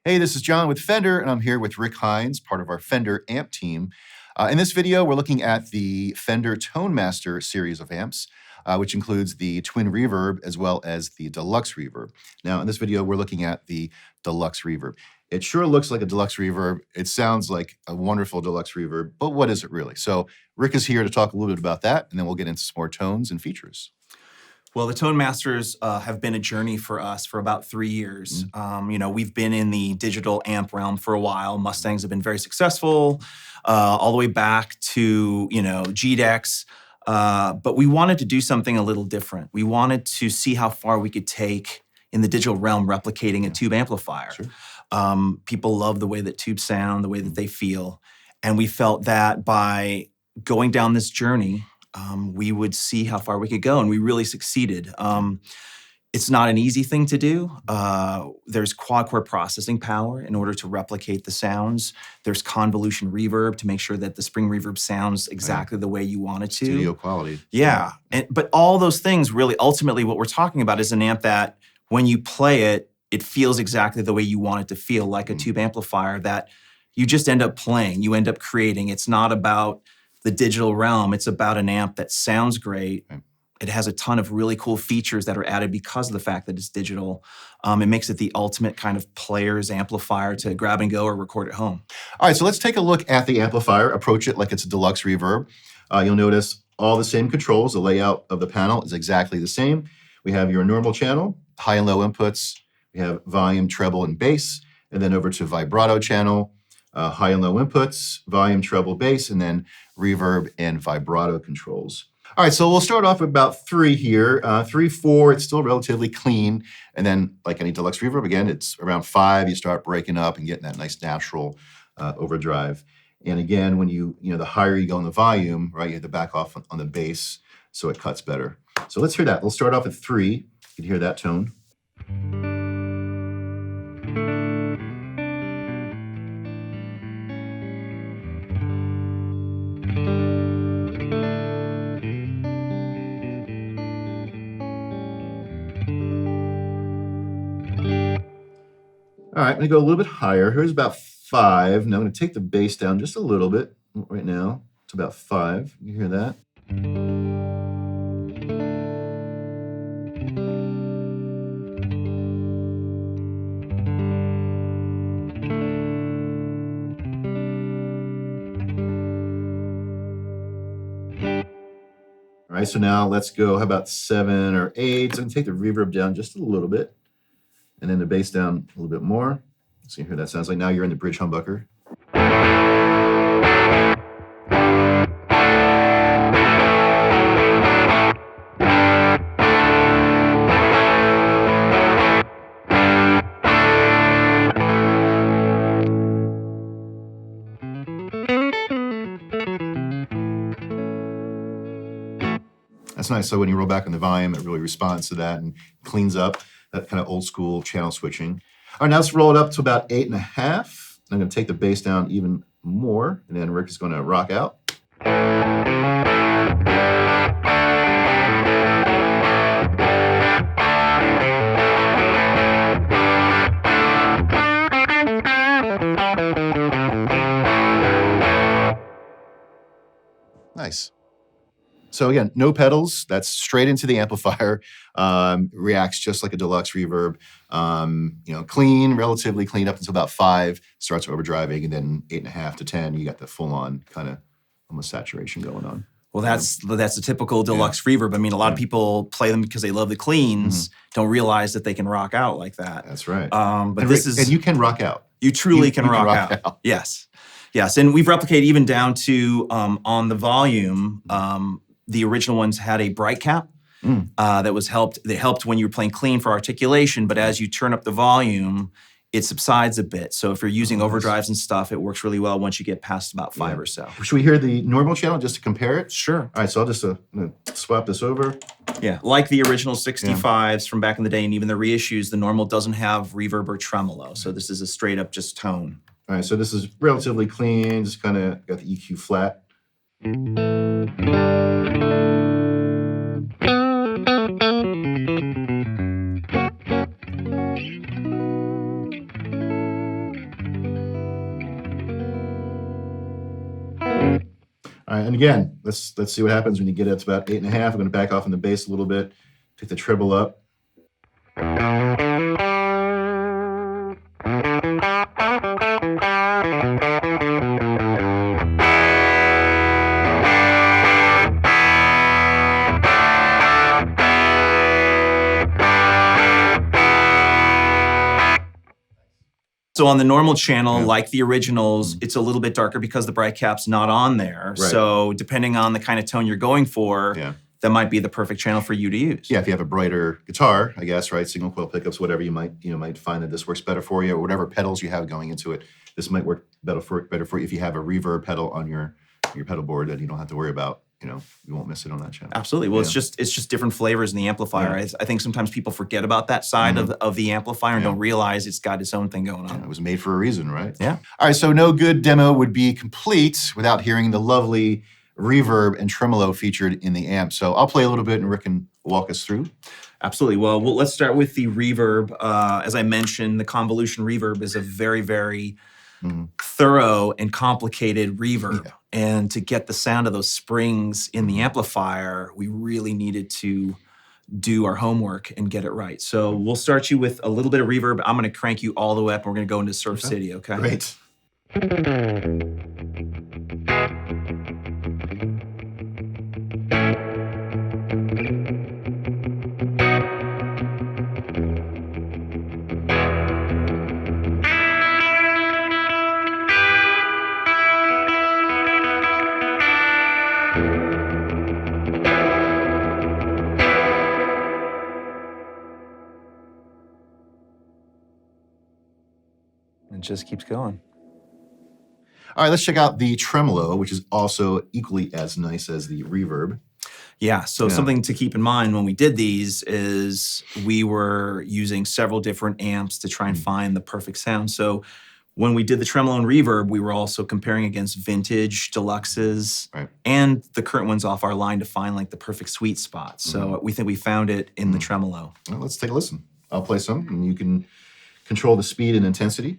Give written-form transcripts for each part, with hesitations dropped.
Hey, this is John with Fender, and I'm here with Rick Hines, part of our Fender amp team. In this video, we're looking at the Fender Tone Master series of amps, which includes the Twin Reverb as well as the Deluxe Reverb. Now, in this video, we're looking at the Deluxe Reverb. It sure looks like a Deluxe Reverb. It sounds like a wonderful Deluxe Reverb, but what is it really? So Rick is here to talk a little bit about that, and then we'll get into some more tones and features. Well, the Tone Masters have been a journey for us for about 3 years. We've been in the digital amp realm for a while. Mustangs have been very successful, all the way back to, G-Decks. But we wanted to do something a little different. We wanted to see how far we could take in the digital realm replicating a tube amplifier. Sure. People love the way that tubes sound, the way that they feel. And we felt that by going down this journey, we would see how far we could go, and we really succeeded. It's not an easy thing to do. There's quad-core processing power in order to replicate the sounds. There's convolution reverb to make sure that the spring reverb sounds exactly the way you want it to. Studio quality. Yeah, but all those things really, ultimately what we're talking about is an amp that when you play it, it feels exactly the way you want it to feel, like a tube amplifier that you just end up playing, you end up creating. It's not about the digital realm. It's about an amp that sounds great. Right. It has a ton of really cool features that are added because of the fact that it's digital. It makes it the ultimate kind of player's amplifier to grab and go or record at home. All right, so let's take a look at the amplifier, approach it like it's a Deluxe Reverb. You'll notice all the same controls. The layout of the panel is exactly the same. We have your normal channel, high and low inputs. We have volume, treble, and bass, and then over to vibrato channel, high and low inputs, volume, treble, bass, and then reverb and vibrato controls. All right, so we'll start off with about 3 here. 3, 4, it's still relatively clean. And then like any Deluxe Reverb, again, it's around 5, you start breaking up and getting that nice natural overdrive. And again, when the higher you go in the volume, right, you have to back off on the bass so it cuts better. So let's hear that. We'll start off at 3. You can hear that tone. All right, I'm gonna go a little bit higher. Here's about 5. Now I'm gonna take the bass down just a little bit right now. It's about 5. You hear that? All right, so now let's go, how about 7 or 8? So I'm gonna take the reverb down just a little bit, and then the bass down a little bit more. So you hear that sounds like now you're in the bridge humbucker. That's nice. So when you roll back on the volume, it really responds to that and cleans up that kind of old school channel switching. All right, now let's roll it up to about 8.5. I'm going to take the bass down even more, and then Rick is going to rock out. Nice. So again, no pedals, that's straight into the amplifier, reacts just like a Deluxe Reverb, clean, relatively clean up until about 5, starts overdriving, and then 8.5 to 10, you got the full-on kind of almost saturation going on. Well, that's a typical Deluxe Reverb. I mean, a lot of people play them because they love the cleans, don't realize that they can rock out like that. That's right. But and you can rock out. You truly can rock out. Yes. Yes, and we've replicated even down to on the volume. The original ones had a bright cap that helped when you were playing clean for articulation, but as you turn up the volume, it subsides a bit. So if you're using overdrives and stuff, it works really well once you get past about 5 or so. Should we hear the normal channel just to compare it? Sure. All right, so I'll just swap this over. Yeah, like the original 65s from back in the day, and even the reissues, the normal doesn't have reverb or tremolo. So this is a straight up just tone. All right, so this is relatively clean, just kind of got the EQ flat. All right, and again, let's see what happens when you get it to about 8.5. I'm going to back off in the bass a little bit, take the treble up. So on the normal channel, Yeah. like the originals, it's a little bit darker because the bright cap's not on there. Right. So depending on the kind of tone you're going for, Yeah. that might be the perfect channel for you to use. Yeah, if you have a brighter guitar, I guess, right, single coil pickups, whatever, you might find that this works better for you, or whatever pedals you have going into it. This might work better for you if you have a reverb pedal on your pedal board that you don't have to worry about. You won't miss it on that channel. Absolutely. Well, it's just different flavors in the amplifier. Yeah. I think sometimes people forget about that side of the amplifier and don't realize it's got its own thing going on. Yeah, it was made for a reason, right? Yeah. All right, so no good demo would be complete without hearing the lovely reverb and tremolo featured in the amp. So I'll play a little bit and Rick can walk us through. Absolutely. Well, let's start with the reverb. As I mentioned, the convolution reverb is a very, very thorough and complicated reverb. Yeah. And to get the sound of those springs in the amplifier, we really needed to do our homework and get it right. So we'll start you with a little bit of reverb. I'm going to crank you all the way up, and we're going to go into Surf City, okay? Great. It just keeps going. All right, let's check out the tremolo, which is also equally as nice as the reverb. Yeah, so something to keep in mind when we did these is we were using several different amps to try and find the perfect sound. So when we did the tremolo and reverb, we were also comparing against vintage deluxes and the current ones off our line to find like the perfect sweet spot. So we think we found it in the tremolo. Well, let's take a listen. I'll play some, and you can control the speed and intensity.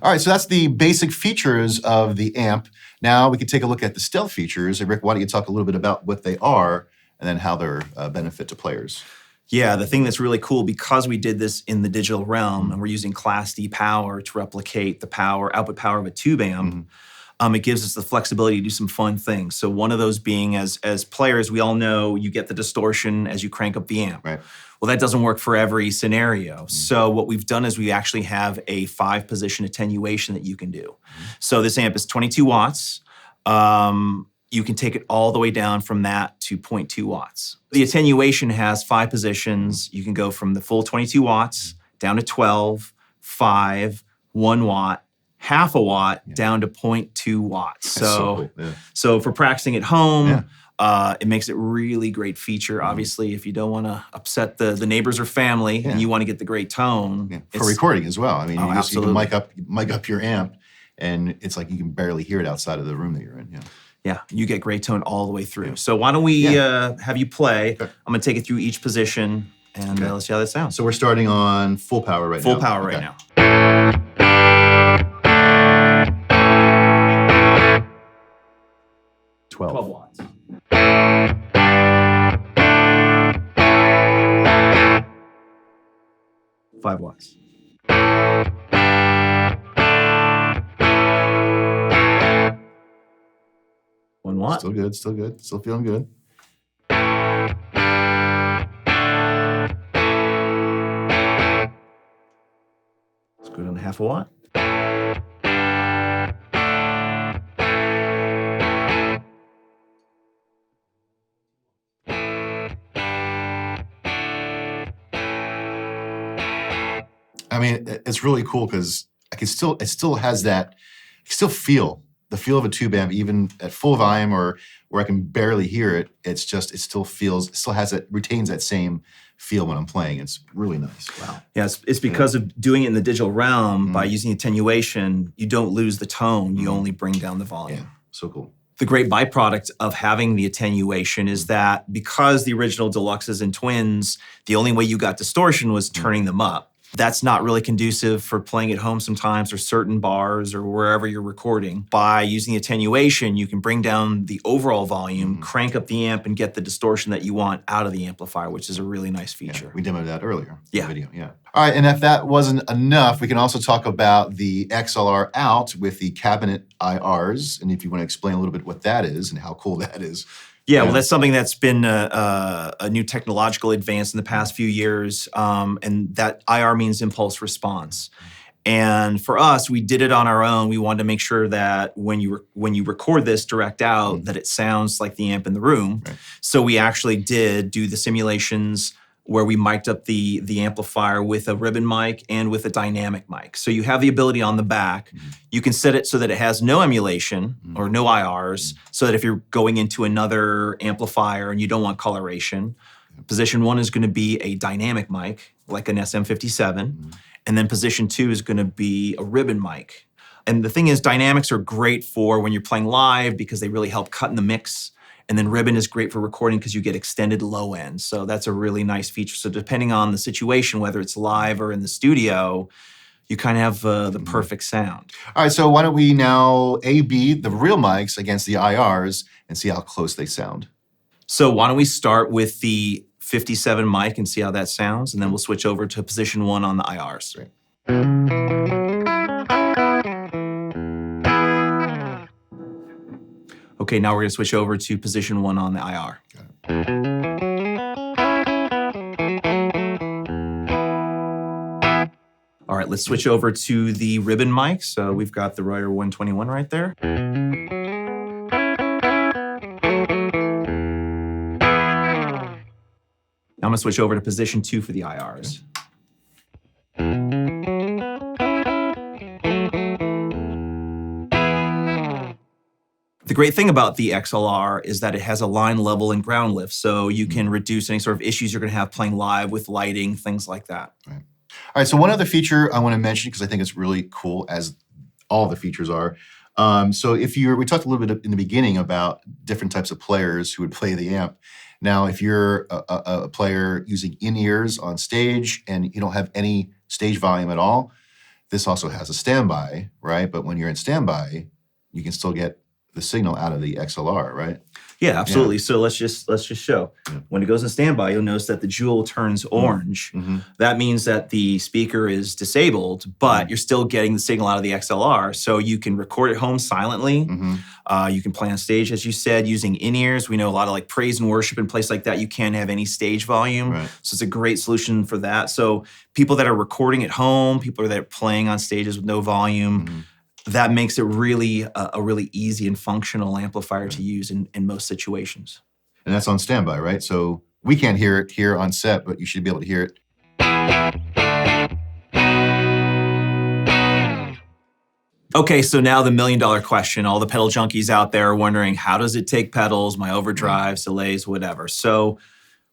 All right, so that's the basic features of the amp. Now we can take a look at the stealth features. And Rick, why don't you talk a little bit about what they are and then how they're a benefit to players? Yeah, the thing that's really cool, because we did this in the digital realm and we're using Class D power to replicate the output power of a tube amp, it gives us the flexibility to do some fun things. So one of those being, as players, we all know you get the distortion as you crank up the amp. Right. Well, that doesn't work for every scenario. So what we've done is we actually have a 5-position attenuation that you can do. So this amp is 22 watts. You can take it all the way down from that to 0.2 watts. The attenuation has 5 positions. You can go from the full 22 watts down to 12, 5, 1 watt, half a watt, down to 0.2 watts. So, so for practicing at home, it makes it really great feature. Obviously, if you don't want to upset the neighbors or family and you want to get the great tone. For recording as well. I mean, you can mic up your amp, and it's like you can barely hear it outside of the room that you're in. Yeah, you get great tone all the way through. So why don't we have you play? Okay. I'm going to take it through each position, and let's see how that sounds. So we're starting on full power right now. Full power right now. 12 watts. $5 watts. $1 watt. Still good, still good, still feeling good. Let's go down to half a watt. I mean, it's really cool because it still has that, you still feel the feel of a tube amp, even at full volume or where I can barely hear it. It still retains that same feel when I'm playing. It's really nice. Wow. Yeah, it's because of doing it in the digital realm by using attenuation, you don't lose the tone, you only bring down the volume. Yeah, so cool. The great byproduct of having the attenuation is that because the original Deluxes and Twins, the only way you got distortion was turning them up. That's not really conducive for playing at home sometimes or certain bars or wherever you're recording. By using attenuation, you can bring down the overall volume, crank up the amp, and get the distortion that you want out of the amplifier, which is a really nice feature. Yeah, we demoed that earlier in Yeah. the video. Yeah. All right, and if that wasn't enough, we can also talk about the XLR out with the cabinet IRs, and if you want to explain a little bit what that is and how cool that is. Yeah, well, that's something that's been a new technological advance in the past few years, and that IR means impulse response. And for us, we did it on our own. We wanted to make sure that when you record this direct out, that it sounds like the amp in the room. Right. So we actually did do the simulations where we mic'd up the amplifier with a ribbon mic and with a dynamic mic. So you have the ability on the back. You can set it so that it has no emulation or no IRs, so that if you're going into another amplifier and you don't want coloration, position 1 is going to be a dynamic mic, like an SM57, and then position 2 is going to be a ribbon mic. And the thing is, dynamics are great for when you're playing live because they really help cut in the mix. And then ribbon is great for recording because you get extended low end. So that's a really nice feature. So depending on the situation, whether it's live or in the studio, you kind of have the perfect sound. All right, so why don't we now A/B the real mics against the IRs and see how close they sound. So why don't we start with the 57 mic and see how that sounds, and then we'll switch over to position 1 on the IRs. Great. Okay, now we're going to switch over to position 1 on the IR. All right, let's switch over to the ribbon mic. So we've got the Royer 121 right there. Now I'm going to switch over to position 2 for the IRs. The great thing about the XLR is that it has a line level and ground lift, so you can reduce any sort of issues you're going to have playing live with lighting, things like that. Right. All right, so one other feature I want to mention, because I think it's really cool, as all the features are. So we talked a little bit in the beginning about different types of players who would play the amp. Now, if you're a player using in-ears on stage and you don't have any stage volume at all, this also has a standby, right? But when you're in standby, you can still get the signal out of the XLR, right? Yeah, absolutely. So let's just show. Yeah. When it goes in standby, you'll notice that the jewel turns orange. That means that the speaker is disabled, but you're still getting the signal out of the XLR. So you can record at home silently. You can play on stage, as you said, using in-ears. We know a lot of like praise and worship and places like that, you can't have any stage volume. Right. So it's a great solution for that. So people that are recording at home, people that are playing on stages with no volume, that makes it really a really easy and functional amplifier to use in most situations. And that's on standby, right? So we can't hear it here on set, but you should be able to hear it. Okay, so now the million-dollar question. All the pedal junkies out there are wondering, how does it take pedals, my overdrives, delays, whatever. So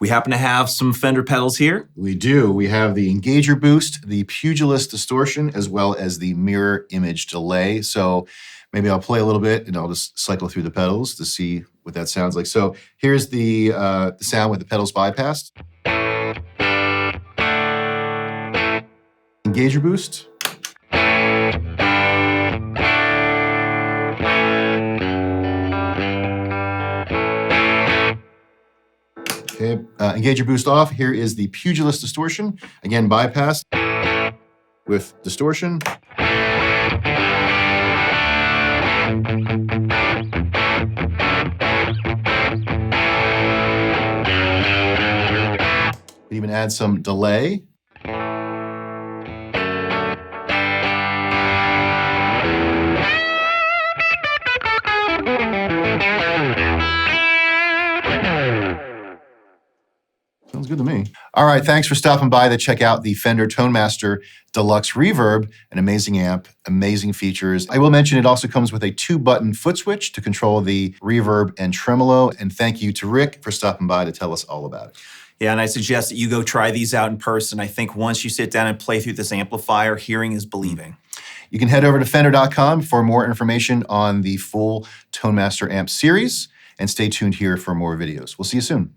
we happen to have some Fender pedals here. We do. We have the Engager Boost, the Pugilist Distortion, as well as the Mirror Image Delay. So maybe I'll play a little bit and I'll just cycle through the pedals to see what that sounds like. So here's the sound with the pedals bypassed. Engager Boost. Okay, Engager Boost off. Here is the Pugilist Distortion. Again, bypass with distortion. We even add some delay. Sounds good to me. All right, thanks for stopping by to check out the Fender ToneMaster Deluxe Reverb, an amazing amp, amazing features. I will mention it also comes with a 2-button foot switch to control the reverb and tremolo. And thank you to Rick for stopping by to tell us all about it. Yeah, and I suggest that you go try these out in person. I think once you sit down and play through this amplifier, hearing is believing. You can head over to Fender.com for more information on the full ToneMaster amp series, and stay tuned here for more videos. We'll see you soon.